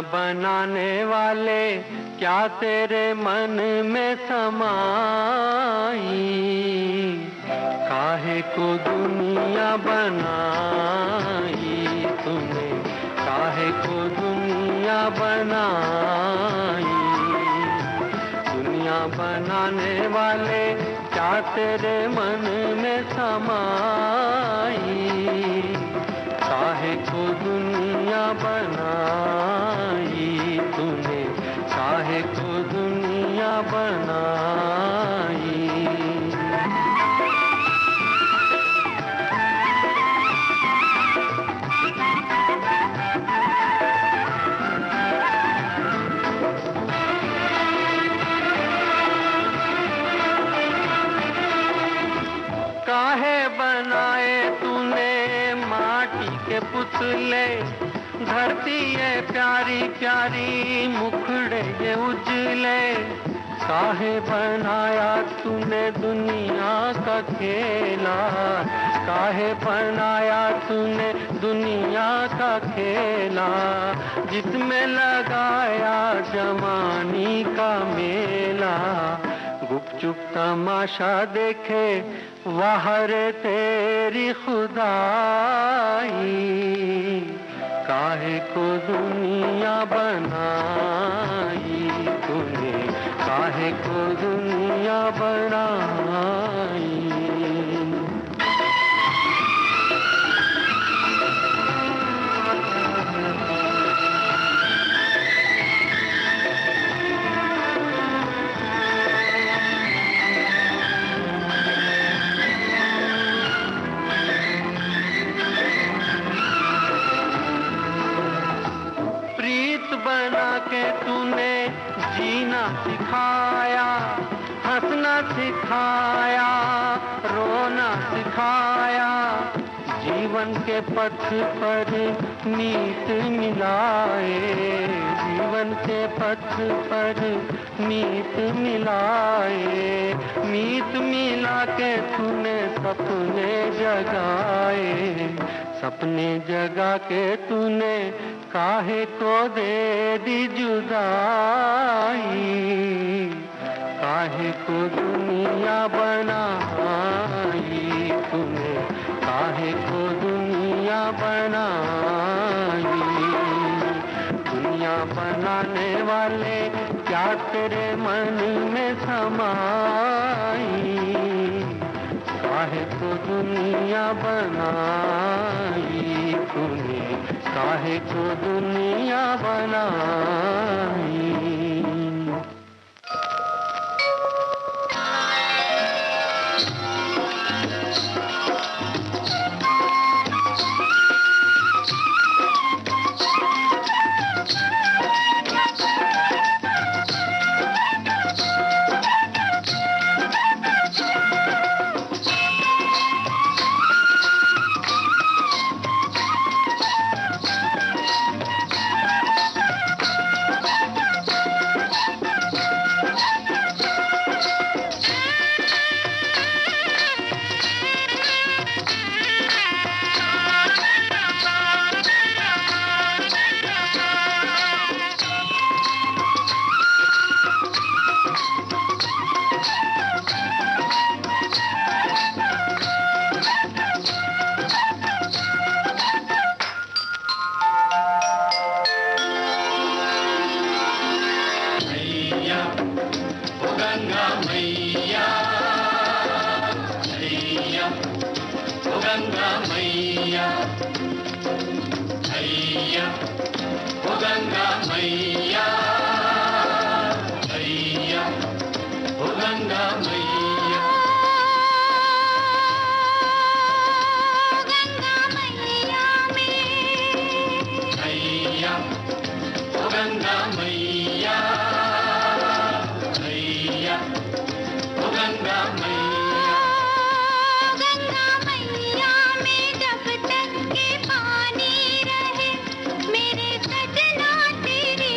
बनाने वाले क्या तेरे मन में समाई, काहे को दुनिया बनाई तूने, काहे को दुनिया बनाई। दुनिया बनाने वाले क्या तेरे मन में समाई, काहे को दुनिया बनाई तूने, काहे को दुनिया बनाई। काहे बनाए तूने माटी के पुतले, धरती ये प्यारी प्यारी मुखड़े ये उजले। काहे बनाया तूने दुनिया का खेला, काहे बनाया तूने दुनिया का खेला, जिसमें लगाया जवानी का मेला। गुपचुप तमाशा देखे वाह रे तेरी खुदाई, काहे को दुनिया बनाई तूने, काहे को दुनिया बनाई। बना के तूने जीना सिखाया, हंसना सिखाया, रोना सिखाया। जीवन के पथ पर मीत मिलाए, जीवन के पथ पर मीत मिलाए। मीत मिला के तूने सपने जगाए, सपने जगा के तूने काहे को दे दी जुदाई, काहे को दुनिया बनाई तूने, काहे को दुनिया बनाई। दुनिया बनाने वाले क्या तेरे मन में समाई, काहे को दुनिया बनाई तूने, काहे को दुनिया बनाई। मेरे सजना तेरी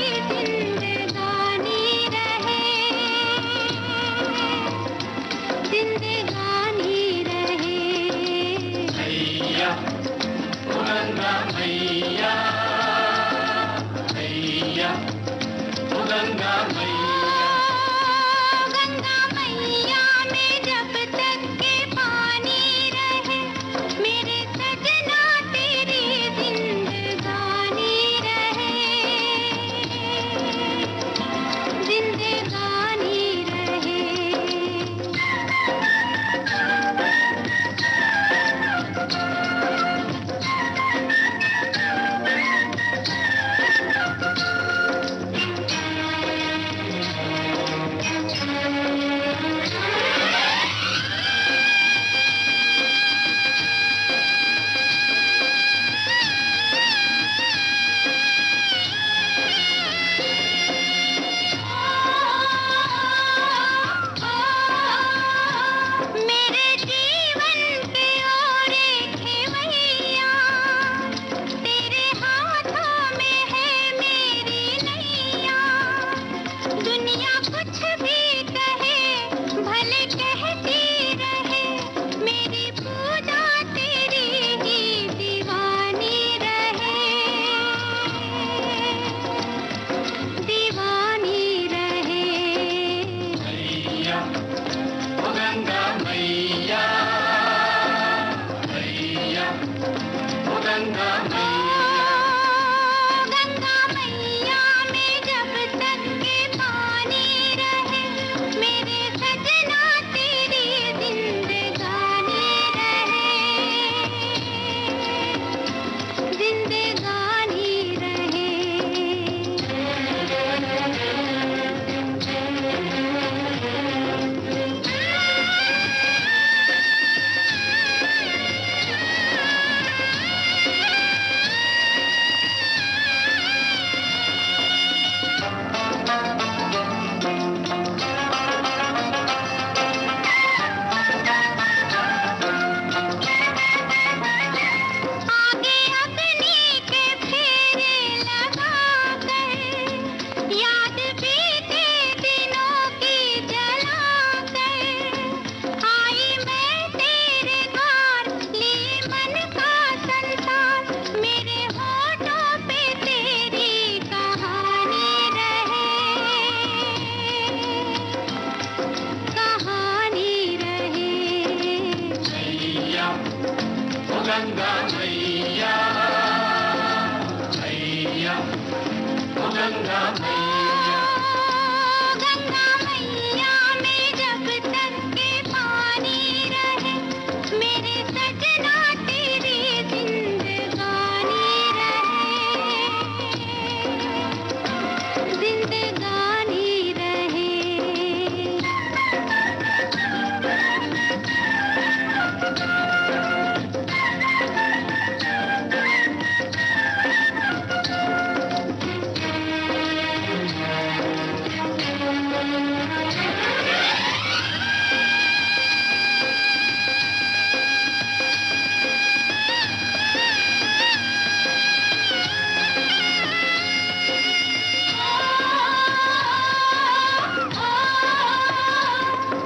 गंगा मैया, गंगा मैया में जब तक के पानी रहे, मेरे सजना तेरी जिंदगानी रहे, जिंदगानी रहे। गंगा मैया, मैया, ओ गंगा मैया, गंगा मैया में जब तक के पानी रहे, मेरे सजना तेरी जिंदगानी रहे, जिंदगानी रहे।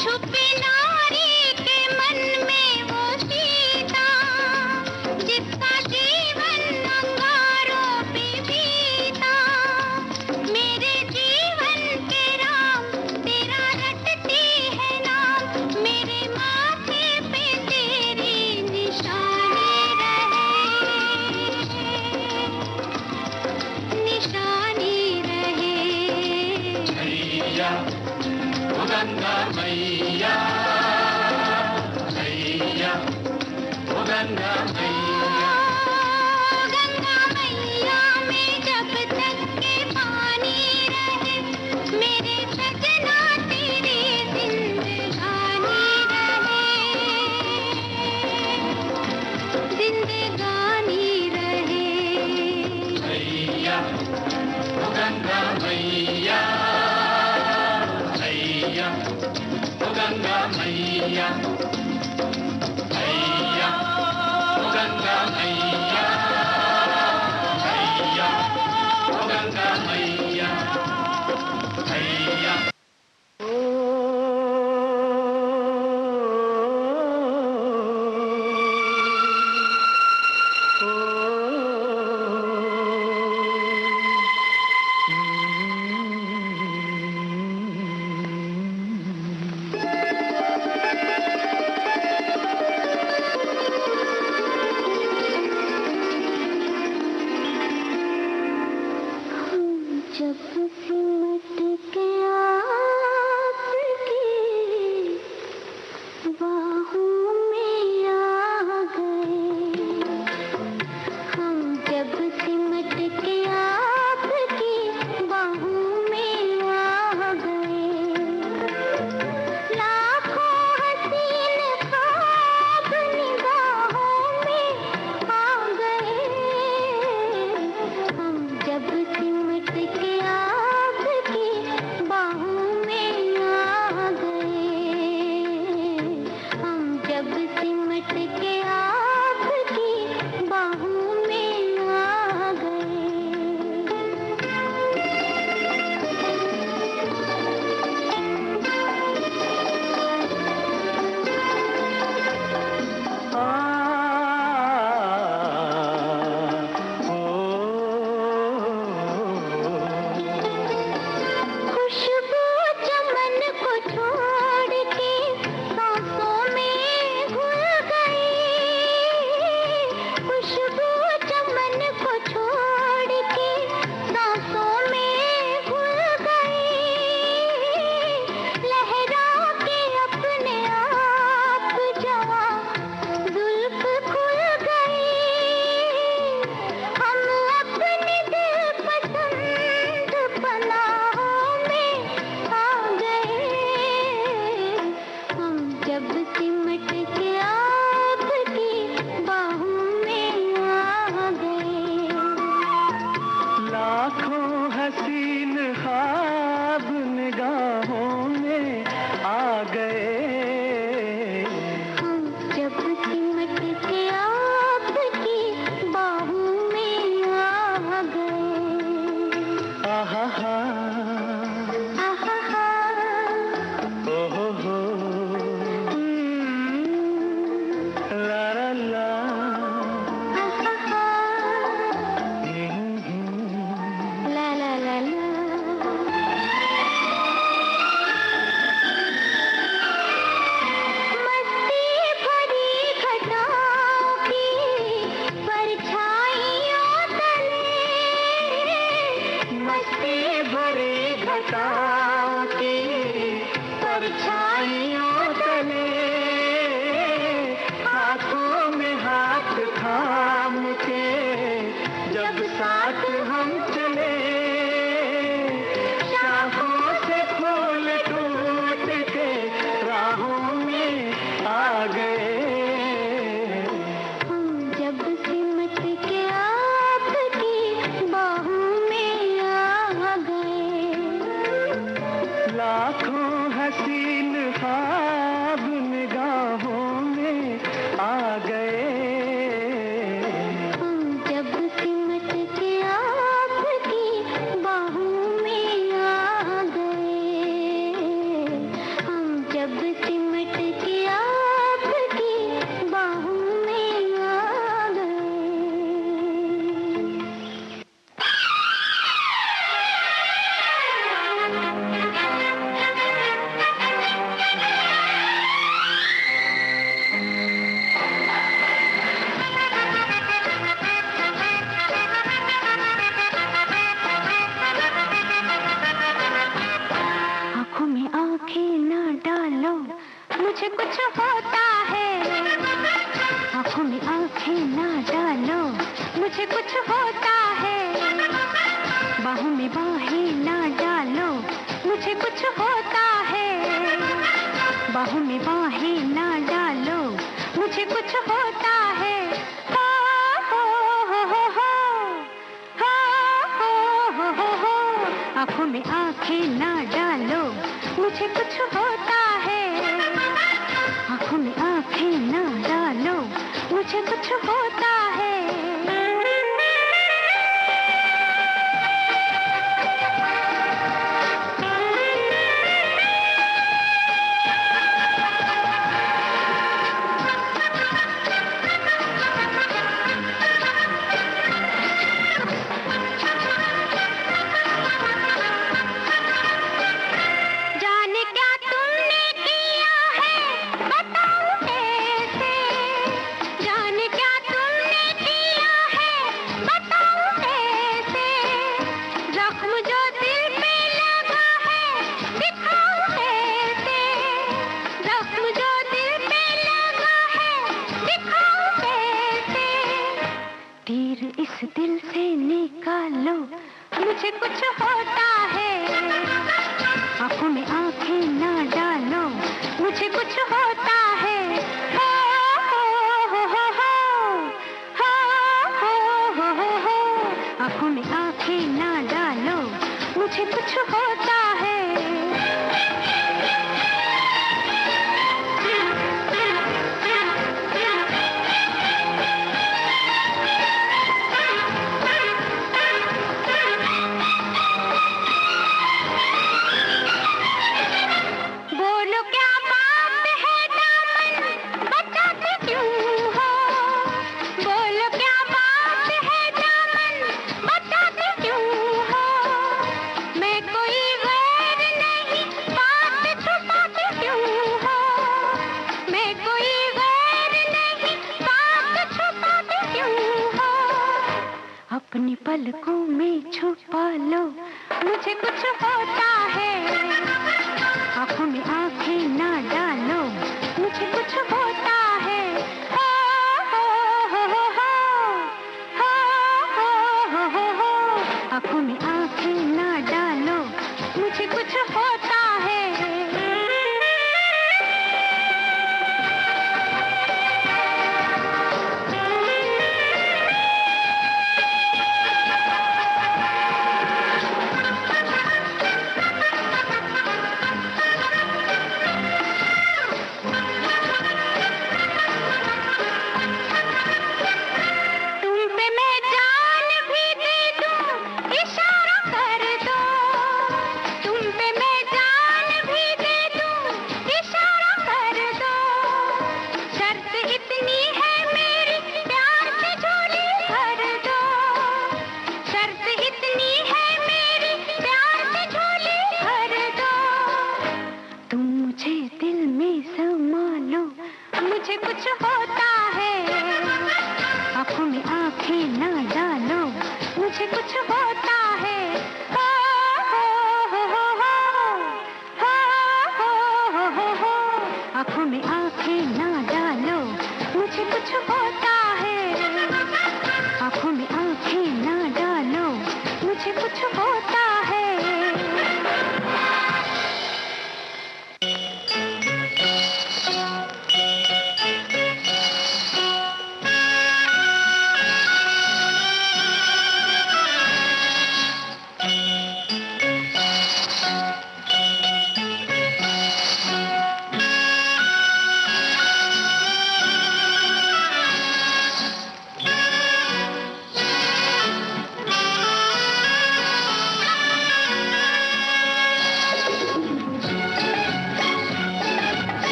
छुपी नारी के मन में वो सीता, जिसका जीवन अंगारों पे बीता, मेरे जीवन के राम तेरा रटती है नाम, मेरे माथे पे तेरी निशानी रहे, निशानी रहे। मैया, ओ गंगा मैया, मैया, ओ गंगा मैया, गंगा मैया में जब तक के पानी रहे, मेरे सजना तेरी जिंदगानी रहे, जिंदगानी रहे। मैया, ओ गंगा मैया, मैया, ओ गंगा मैया, मैया, ओ गंगा मैया, मैया, ओ गंगा मैया, मैया।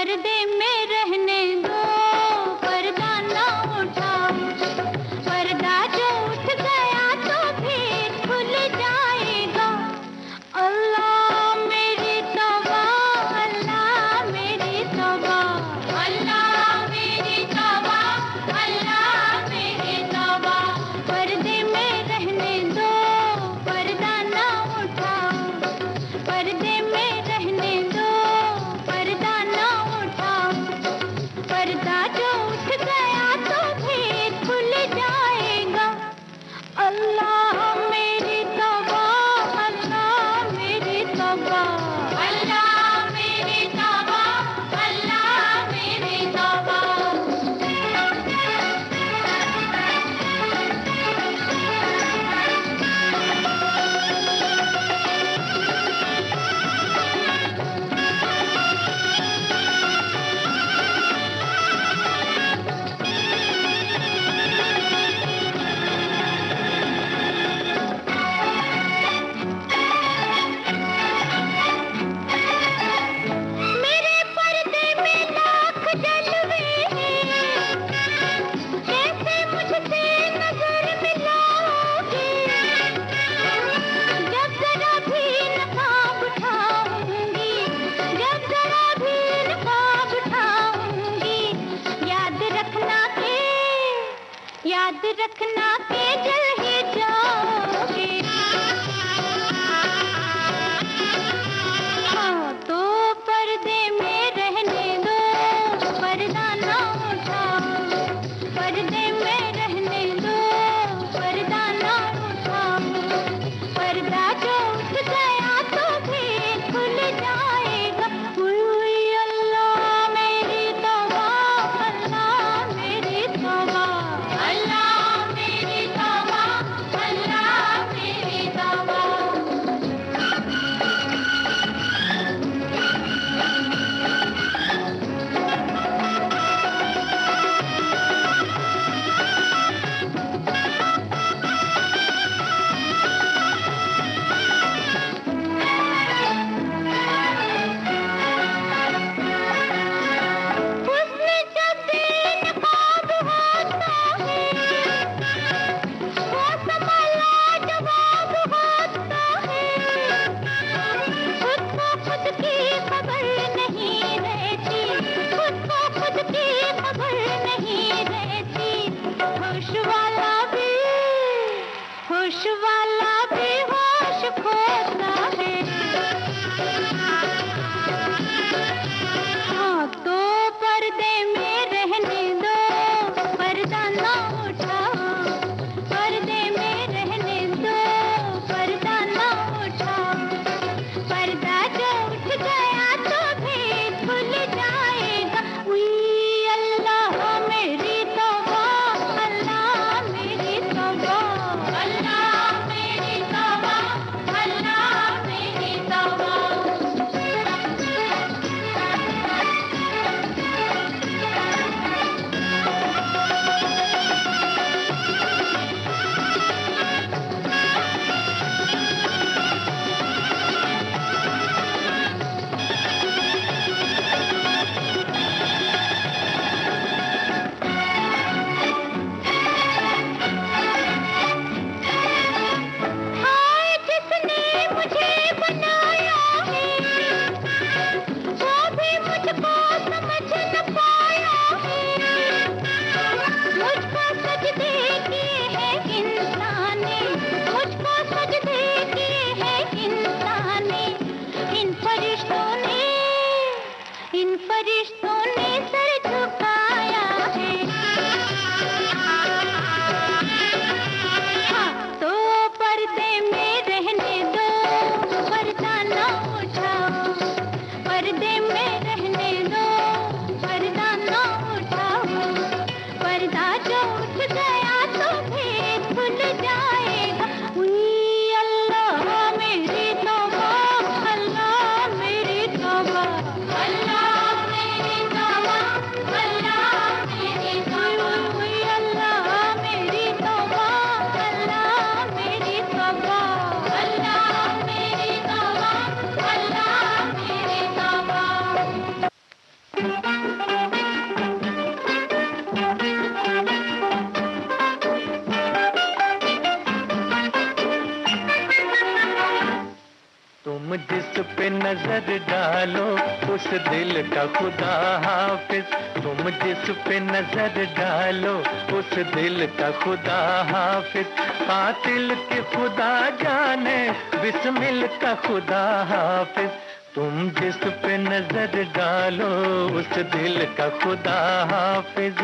पर्दे में रहने दो, पर्दा ना उठाओ। पर्दा जो उठ गया तो फिर खुल जाएगा। अल्लाह मेरी तौबा, अल्लाह मेरी तौबा, अल्लाह मेरी तौबा, अल्लाह मेरी तौबा। पर्दे में रहने दो, पर्दा ना उठाओ। पर्दे में रहने दो, पर्दा ना उठाओ। पर्दा जो उठ गया तो फिर खुल जाएगा। अल्लाह मेरी तौबा, अल्लाह मेरी तौबा, अल्लाह मेरी तौबा, अल्लाह मेरी तौबा। मेरे पर्दे में लाख जलवे हैं, कैसे मुझसे नजर मिलाओगे? जब जरा भी नकाब उठाऊंगी, जब जरा भी नकाब उठाऊंगी, याद रखना के जल ही जाओगे। हाँ, तो पर्दे में रहने दो, पर्दा ना उठाओ। पर्दे में रहने दो, पर्दा ना उठाओ। पर्दा जो उठ गया तो फिर खुल जाएगा। उई अल्लाह मेरी तौबा, अल्लाह मेरी तौबा, अल्लाह मेरी तौबा, अल्लाह मेरी तौबा। हुस्न जब बेनकाब होता है, वो समा लाजवाब होता है। खुद को खुद की खबर नहीं रहती, खुद को खुद की खबर नहीं रहती। होश वाला भी होश खोता है। हाँ, तो पर्दे में रहने दो, पर्दा ना उठाओ। पर्दे में रहने दो, पर्दा ना उठाओ। पर्दा जो उठ गया तो फिर खुल जाएगा। उई अल्लाह मेरी तौबा, अल्लाह मेरी तौबा, अल्लाह मेरी तौबा, अल्लाह मेरी तौबा। हाय जिसने मुझे बनाया है, वो भी मुझको समझ न पाया है। मुझको सजदे किए हैं इंसान ने, मुझको सजदे किए हैं इंसान ने। इन फरिश्तों ने सर झुकाया है। हाँ, तो पर्दे में रहने दो, पर्दा ना उठाओ। पर्दे में रहने दो, पर्दा ना उठाओ। पर्दा जो उठ गया तो फिर खुल जाएगा। उई अल्लाह मेरी तौबा, अल्लाह मेरी तौबा, अल्लाह मेरी तौबा, पे नजर डालो उस दिल का खुदा हाफिज। तुम जिस पे नजर डालो उस दिल का खुदा हाफिज। कातिल के खुदा जाने बिस्मिल का खुदा हाफिज। तुम जिस पे नजर डालो उस दिल का खुदा हाफिज।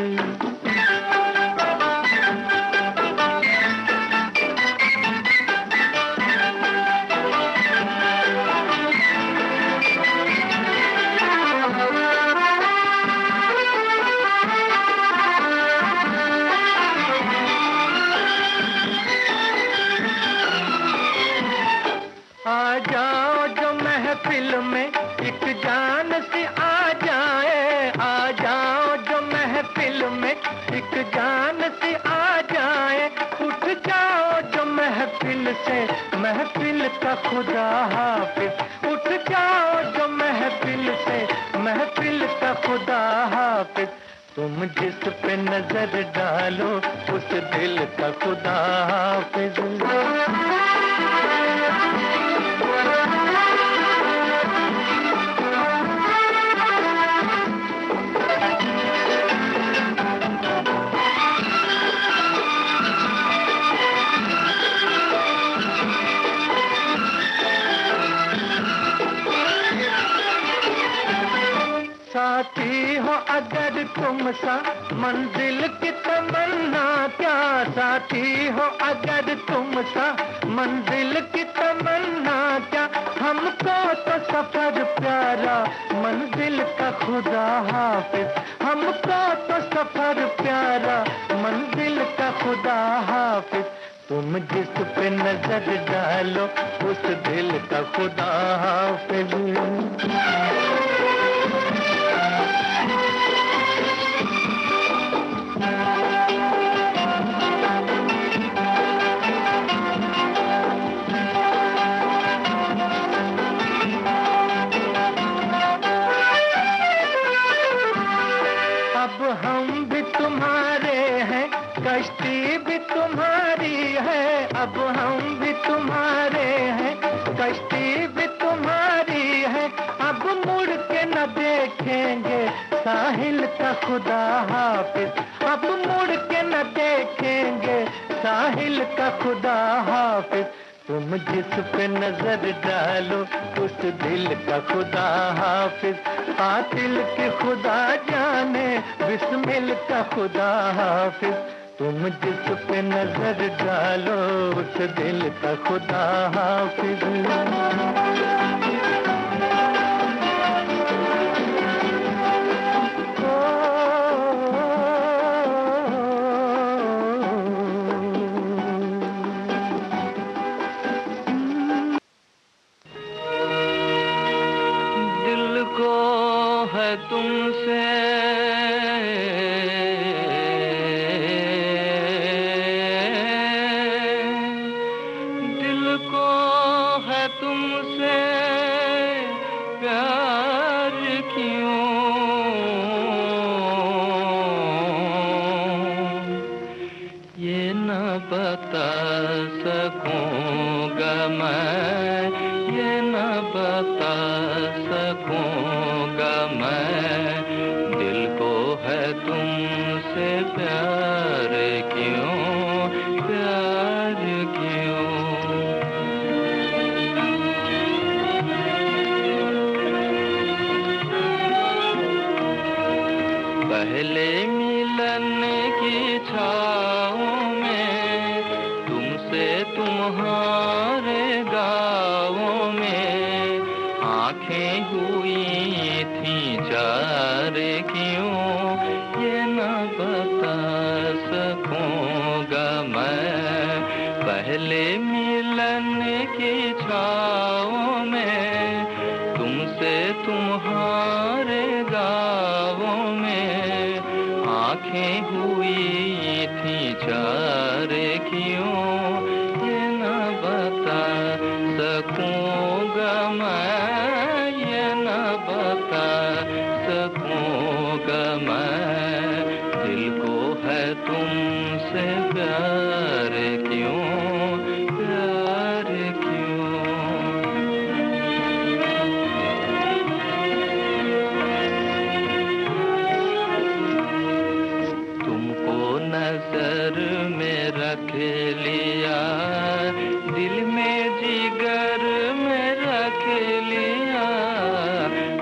आ जाओ जो महफिल में एक जान सी आ जाए। आ जाओ जो महफिल में एक जान सी आ जाए। उठ जाओ जो महफिल से महफिल का खुदा हाफिज। उठ जाओ जो महफिल से महफिल का खुदा हाफिज। तुम जिस पे नजर डालो उस दिल का खुदा हाफिज। साथी हो अगर तुम सा मंजिल की तमन्ना क्या। साथी हो अगर तुम सा मंजिल की तमन्ना क्या। हमको तो सफर प्यारा मंजिल का खुदा हाफिज। हमको तो सफर प्यारा मंजिल का खुदा हाफिज। तुम जिस पे नजर डालो उस दिल का खुदा हाफिज। अब हम भी तुम्हारे हैं कश्ती भी तुम्हारी है। अब हम भी तुम्हारे हैं कश्ती भी तुम्हारी है। अब मुड़ के न देखेंगे साहिल का खुदा हाफिज। अब मुड़ के न देखेंगे साहिल का खुदा हाफिज। तुम जिस पे नजर डालो उस दिल का खुदा हाफिज। कातिल के खुदा जाने बिस्मिल का खुदा हाफिज। तुम जिस पे नजर डालो उस दिल का खुदा हाफिज। तुमसे दिल को है तुमसे प्यार क्यों। ये न बता सकूंगा मैं। ये न बता सकूंगा मैं। दिल को है तुमसे प्यार क्यों। प्यार क्यों। पहले मिलन की छाँव में तुमसे तुम्हारे गाँवों में आंखें हुई थी चार क्यों। ये न बता सकूंगा मैं। पहले मिलन की छाँव में तुमसे तुम्हारे गाँवों में आंखें हुई थी चार क्यों। ये न बता सकूंगा मैं। ये न बता सकूंगा मैं। दिल को है तुमसे प्यार क्यों। प्यार क्यों। रख लिया, दिल में जिगर में रख लिया,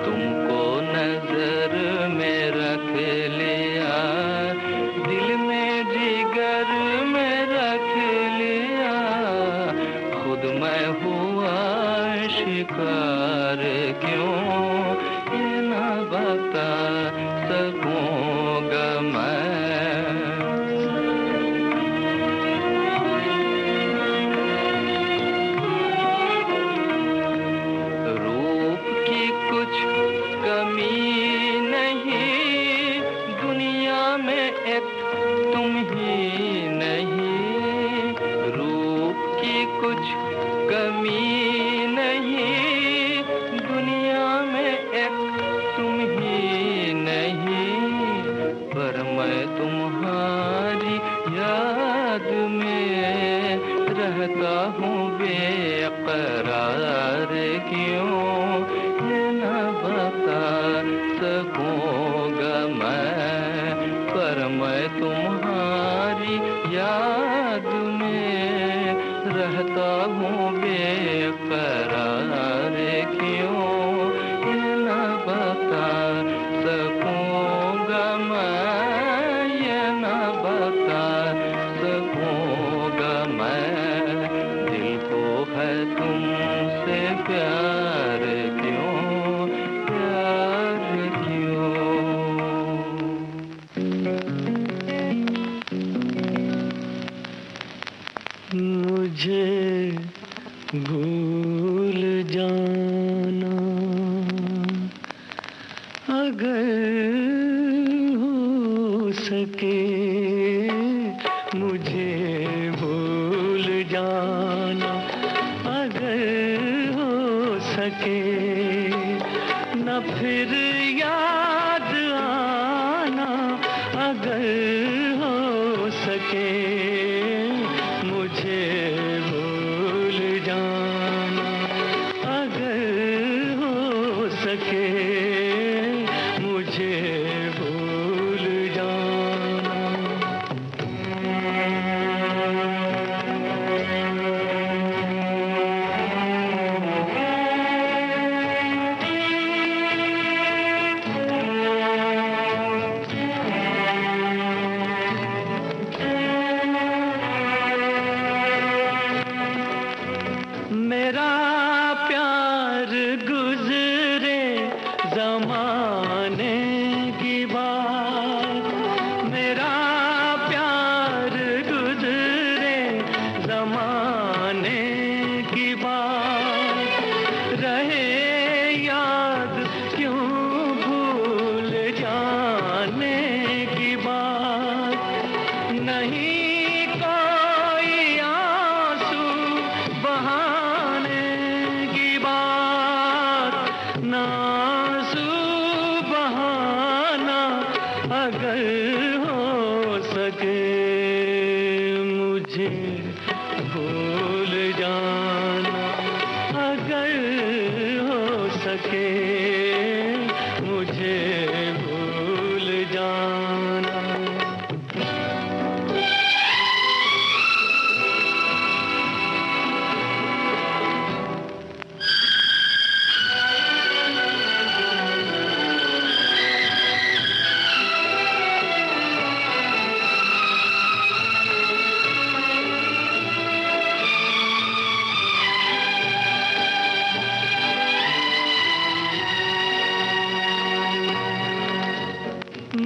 तुमको नजर में रख लिया, दिल में जिगर में रख लिया, खुद मैं हुआ शिकार क्यों ये ना बता सकूंगा मैं। रूप की कुछ कमी नहीं, दुनिया में एक तुम ही नहीं, रूप की कुछ कमी नहीं, दुनिया में एक तुम ही नहीं, पर मैं तुम्हारी याद में रहता हूँ बेकरार क्यों ये न बता सकूंगा मैं, पर मैं तुम्हारी याद में रहता हूँ बेकरार क्यों ये न बता सकूंगा मैं, ये न बता सकूंगा मैं, दिल को है तुमसे प्यार क्यों, प्यार क्यों। मुझे भूल जाना अगर हो सके, मुझे भूल जाना अगर हो सके, न फिर याद आना अगर हो सके, मुझे भूल जाना अगर हो सके, मुझे भूल जाना। मेरा प्यार गुजरे ज़माने की बात, मेरा प्यार गुजरे ज़माने की बात, रहे याद क्यों भूल जाने की बात, नहीं कोई आंसू बहाने की बात, ना आंसू बहाना अगर हो सके, मुझे भूल जाना अगर हो सके, मुझे भूल जाना।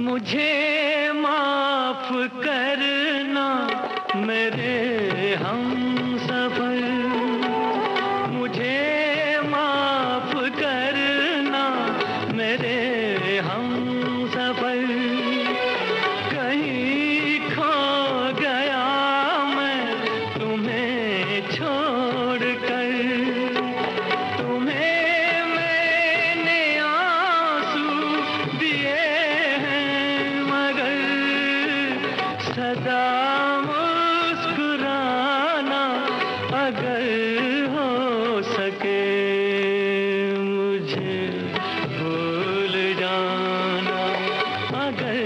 मुझे माफ करना मेरे हमसफर, मुझे माफ करना मेरे हमसफर, कहीं खो गया मैं तुम्हें छोड़कर, तुम्हें मैंने आंसू दिए सदा मुस्कुराना अगर हो सके, मुझे भूल जाना अगर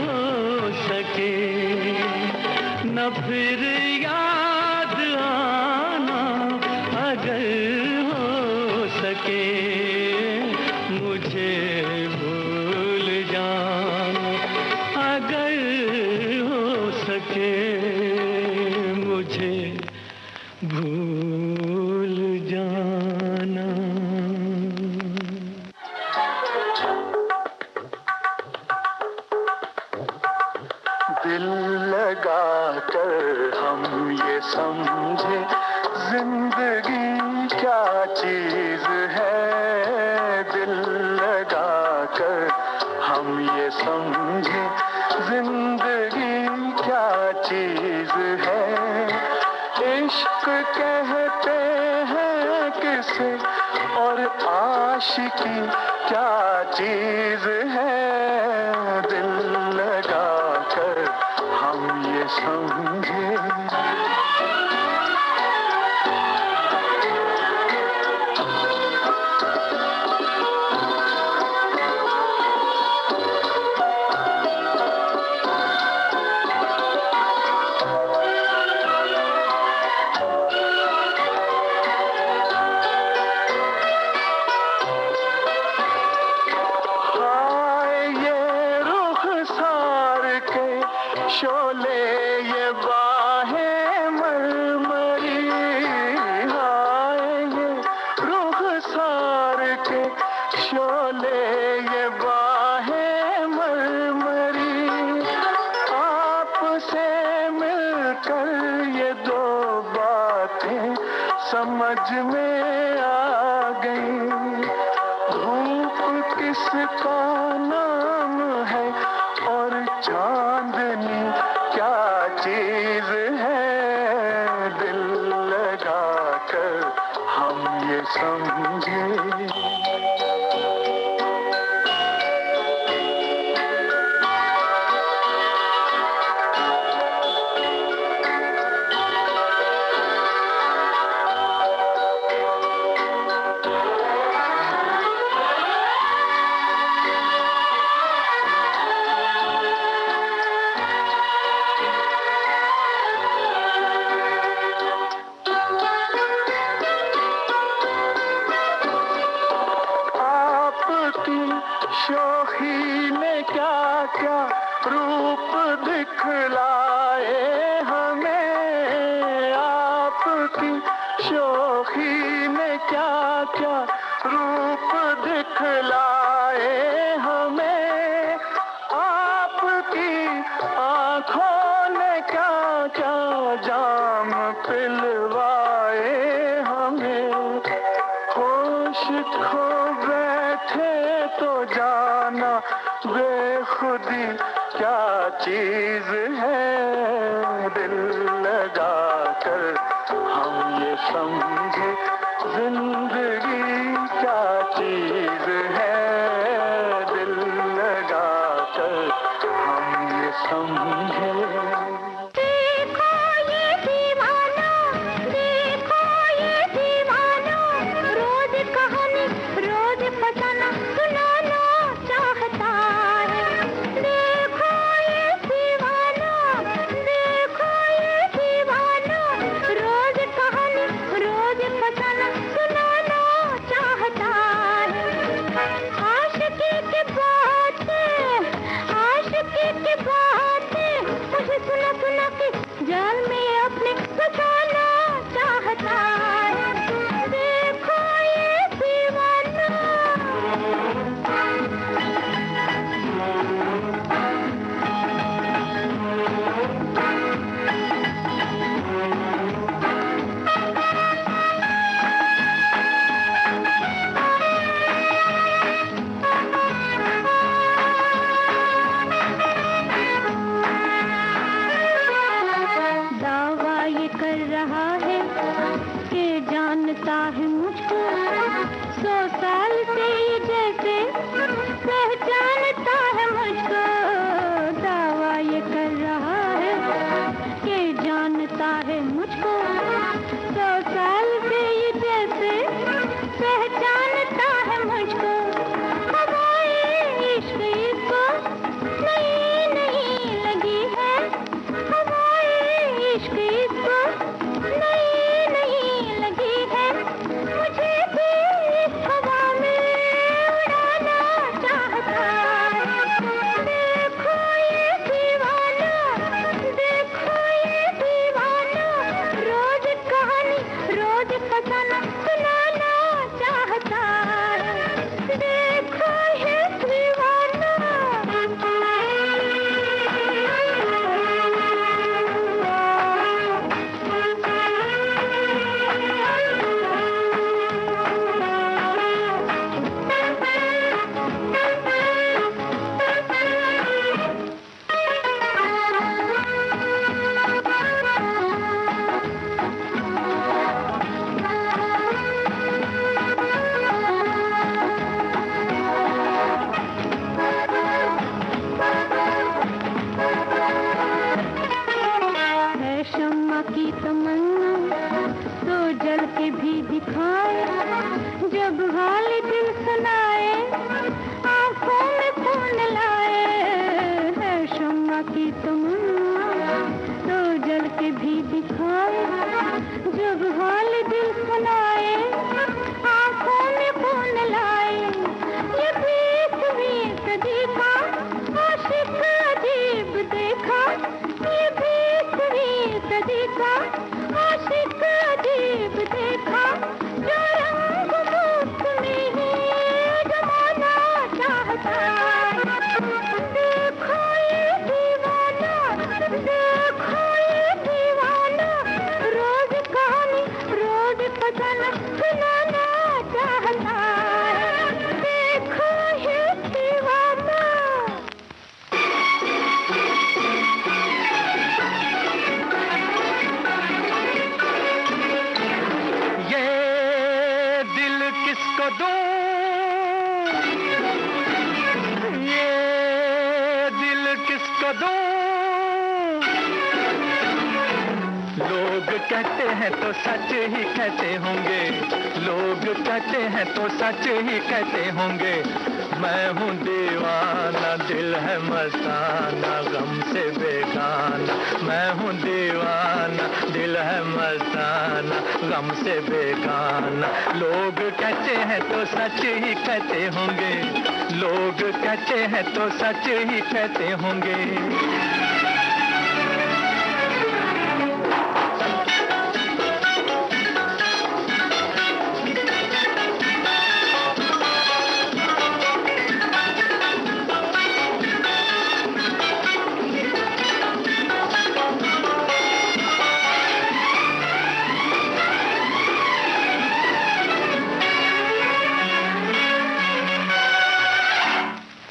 हो सके, न फिर याद आना, अगर हो सके मुझे भूल जाना, अगर हो सके मुझे भूल जाना। दिल लगा कर हम ये समझे जिंदगी क्या चीज है। दिल लगा कर हम ये समझे जिंदगी क्या चीज है। इश्क कहते हैं किसे और आशिकी क्या चीज है। दिल लगा कर हम ये समझे। शोले ये बाहें मरमरी, हाय ये रुखसार के शोले ये बाहें मरमरी। आपसे मिलकर ये दो बातें समझ में आ गई। धूप किसका नाम है और चांदनी क्या चीज है। दिल लगा कर हम ये समझे। शोखी ने क्या क्या रूप दिखलाए हमें। आपकी शोखी ने क्या क्या रूप दिखलाए हमें। आपकी आंखों ने क्या क्या जाम पिलवाए हमें। होश खो बैठे तो जाना बेखुदी क्या चीज है। दिल लगा कर हम ये समझे जिंदगी क्या चीज है। दिल लगा कर हम ये समझे। कर रहा की तमन्ना तो जल के भी दिखाए, जब हाल दिल सुनाए आंखों में खून लाए। ये 20वीं सदी का आशिक अजीब देखा, ये 20वीं सदी का आशिक अजीब देखा, जो रंग मुफ्त में ही जमाना चाहता। देखो ये दीवाना, देखो ये दीवाना, रोज कहानी रोज फसाना सुनाना चाहता। देखो ये दीवाना। ये दिल किसको दूं, ये दिल किसको दूं। लोग कहते हैं तो सच ही कहते होंगे, लोग कहते हैं तो सच ही कहते होंगे। मैं हूँ दीवाना, दिल है मस्ताना, गम से बेगाना। मैं हूँ दीवाना, दिल है मस्ताना, गम से बेगाना। लोग कहते हैं तो सच ही कहते होंगे, लोग कहते हैं तो सच ही कहते होंगे।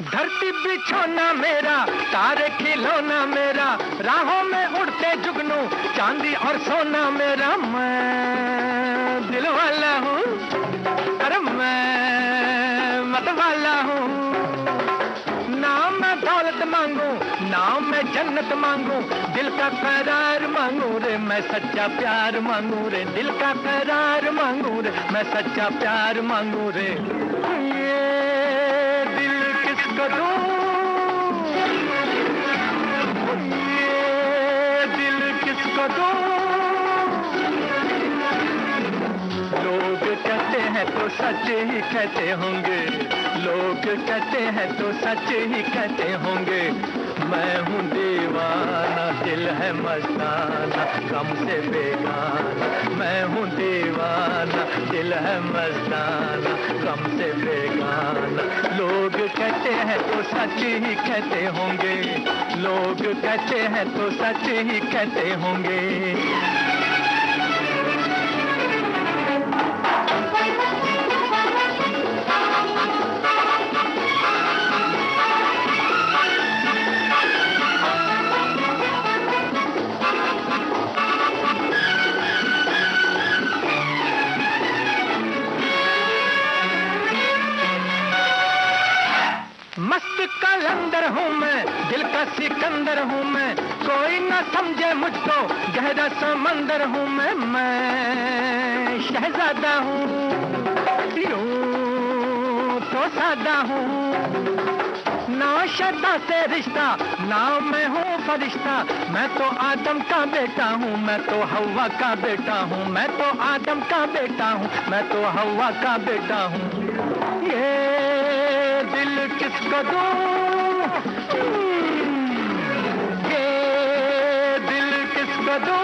धरती बिछोना मेरा, तारे खिलौना मेरा, राहों में उड़ते जुगनू चांदी और सोना मेरा। मैं दिल वाला हूँ, अरे मैं मत वाला हूँ। ना मैं दौलत मांगू, ना मैं जन्नत मांगू, दिल का करार मांगू रे, मैं सच्चा प्यार मांगू रे। दिल का करार मांगू रे, मैं सच्चा प्यार मांगू रे। ये दिल किसको दूं, ये दिल किसको दूं। लोग कहते हैं तो सच ही कहते होंगे, लोग कहते हैं तो सच ही कहते होंगे। मैं हूँ दीवाना, दिल है मस्ताना, गम से बेगाना। मैं हूँ दीवाना, दिल है मस्ताना, गम से बेगाना। लोग कहते हैं तो सच ही कहते होंगे, लोग कहते हैं तो सच ही कहते होंगे। मस्त कलंदर हूँ मैं, दिल का सिकंदर हूँ मैं, कोई न समझे मुझको गहरा समंदर हूँ मैं शहजादा हूँ, यूं तो सादा हूँ। ना शदा से रिश्ता, ना मैं हूँ फरिश्ता, मैं तो आदम का बेटा हूँ, मैं तो हवा का बेटा हूँ, मैं तो आदम का बेटा हूँ, मैं तो हवा का बेटा हूँ। ये दिल किसको दूं, ये दिल किसको दूं।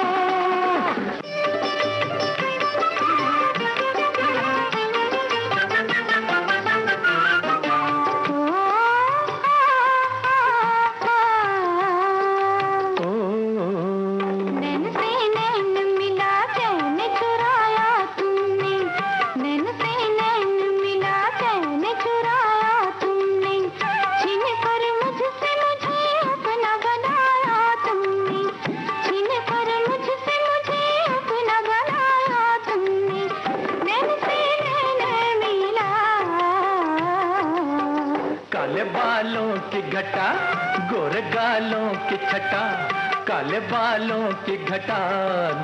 काले बालों की घटा, गोरे गालों की छटा, काले बालों की घटा,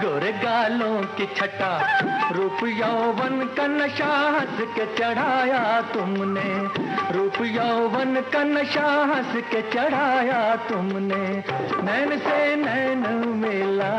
गोरे गालों की छटा, रूप यौवन का नशा हंस के चढ़ाया तुमने, रूप यौवन का नशा हंस के चढ़ाया तुमने, नैन से नैन मिला।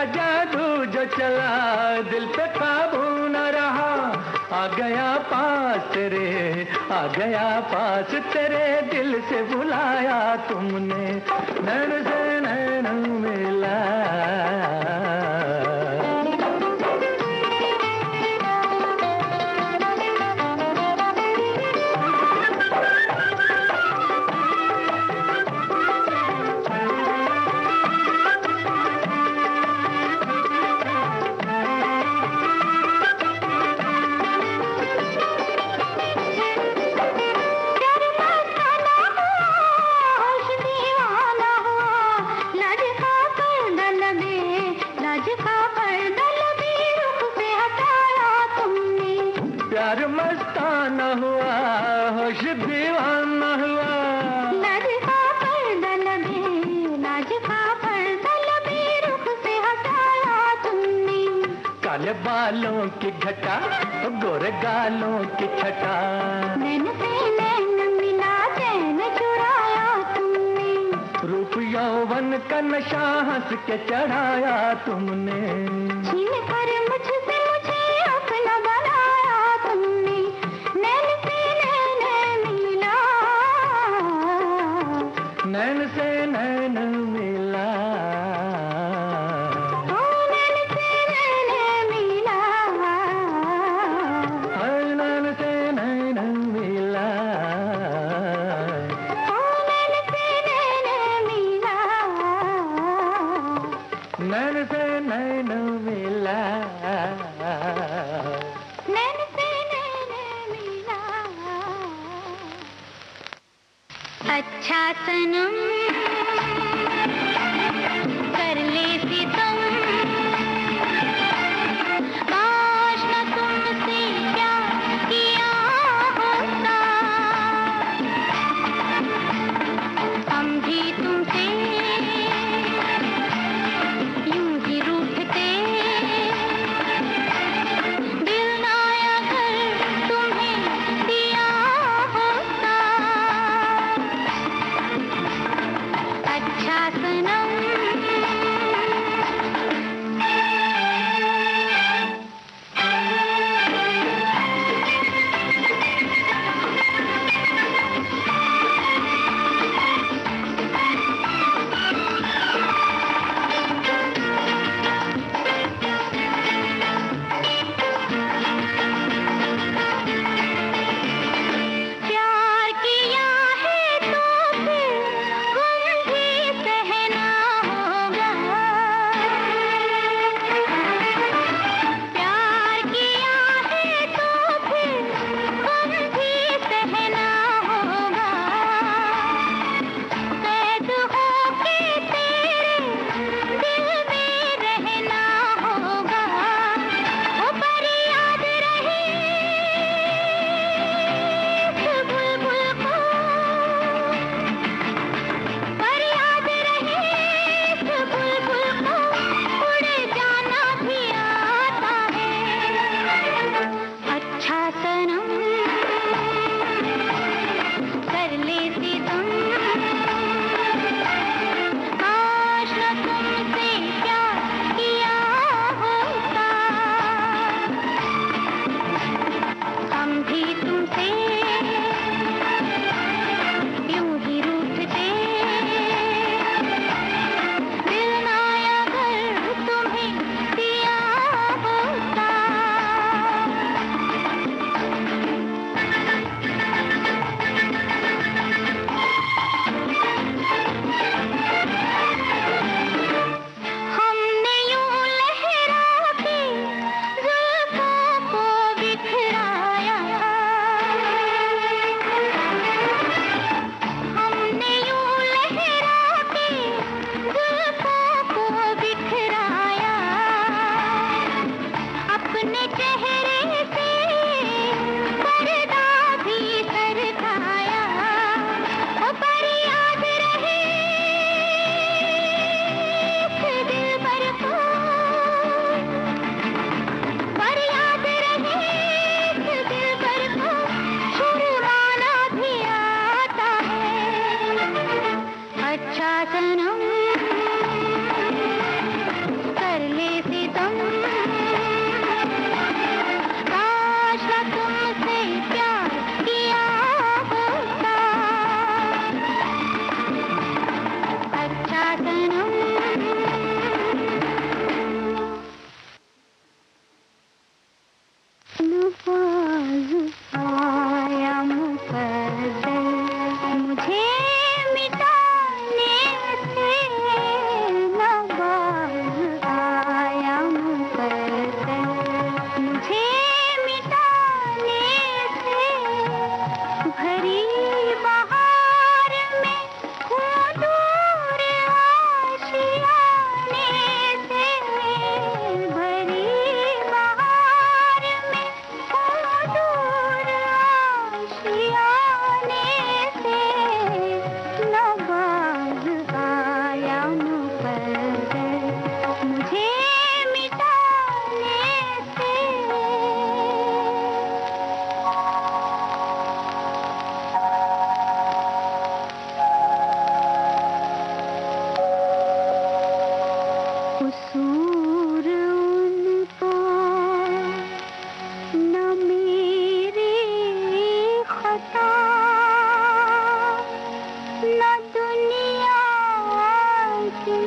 जादू जो चला दिल पे काबू न रहा, आ गया पास तेरे, आ गया पास तेरे, दिल से बुलाया तुमने, नैन से नैन मिला। प्यार मस्ताना हुआ, होश दीवाना हुआ, लाज का पर्दा लगे, लाज का पर्दा लगे, रुख से हटाया तुमने। काले बालों की घटा, गोरे गालों की छटा, नैन से नैन मिला, चैन चुराया तुमने, रूप यौवन का नशा हंस के चढ़ाया तुमने, छीन कर मुझसे मुझे अपना बनाया तुमने, नैन से नैन मिला, नैन से नैन मिला, ओ नैन से नैन मिला, नैन से नैन मिला, ओ नैन से नैन मिला, नैन से नैन मिला, नैन से नैन मिला। अच्छा सनम कर ले सितम, काश न तुमसे प्यार किया होता, हम भी तुमसे यूं ही रूठते, दिल ना अगर तुम्हें दिया होता, अच्छा सनम कर ले सितम, काश न तुमसे प्यार किया होता, अच्छा सनम। नवाज़ आया मुक़द्दर मुझे मिटाने से, नवाज़ आया मुक़द्दर मुझे मिटाने से, भरी बहार में हूँ दूर आशियाने से, भरी बहार में हूँ दूर आशियाने से, नवाज़ आया मुक़द्दर मुझे मिटाने से। कसूर उनको न मेरी खता, न दुनिया की,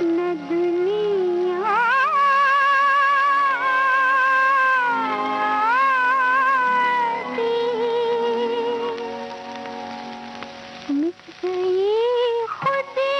न दुनिया की। मिट गई खुदी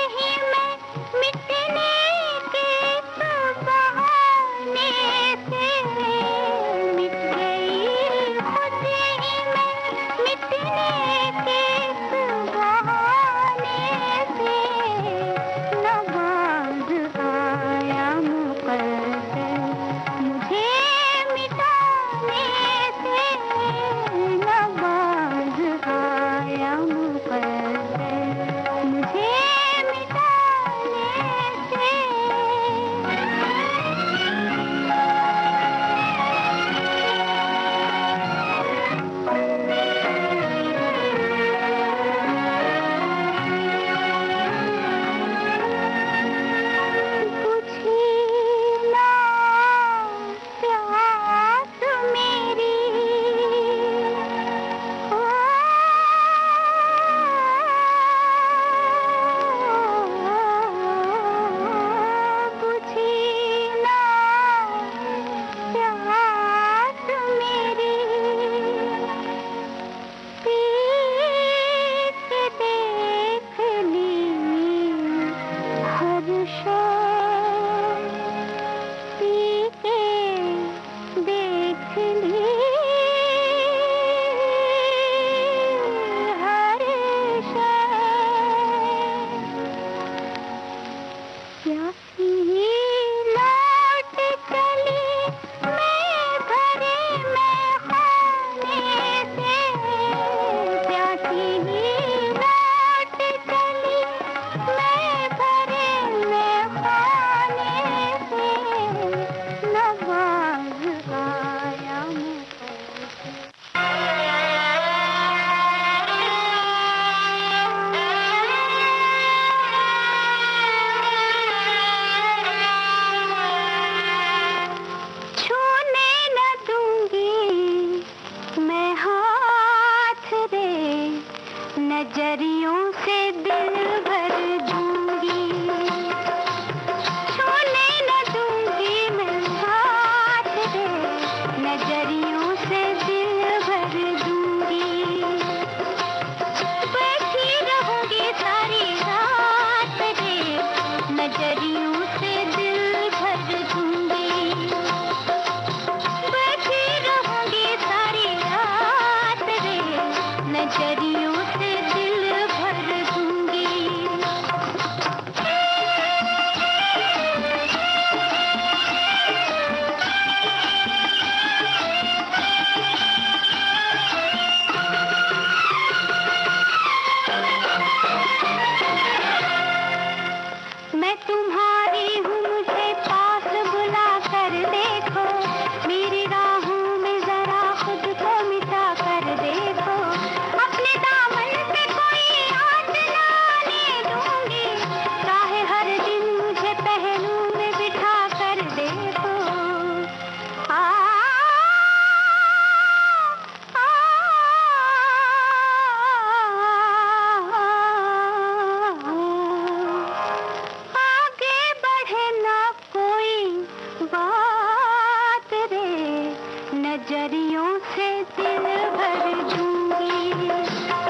से दिल भर दूंगी।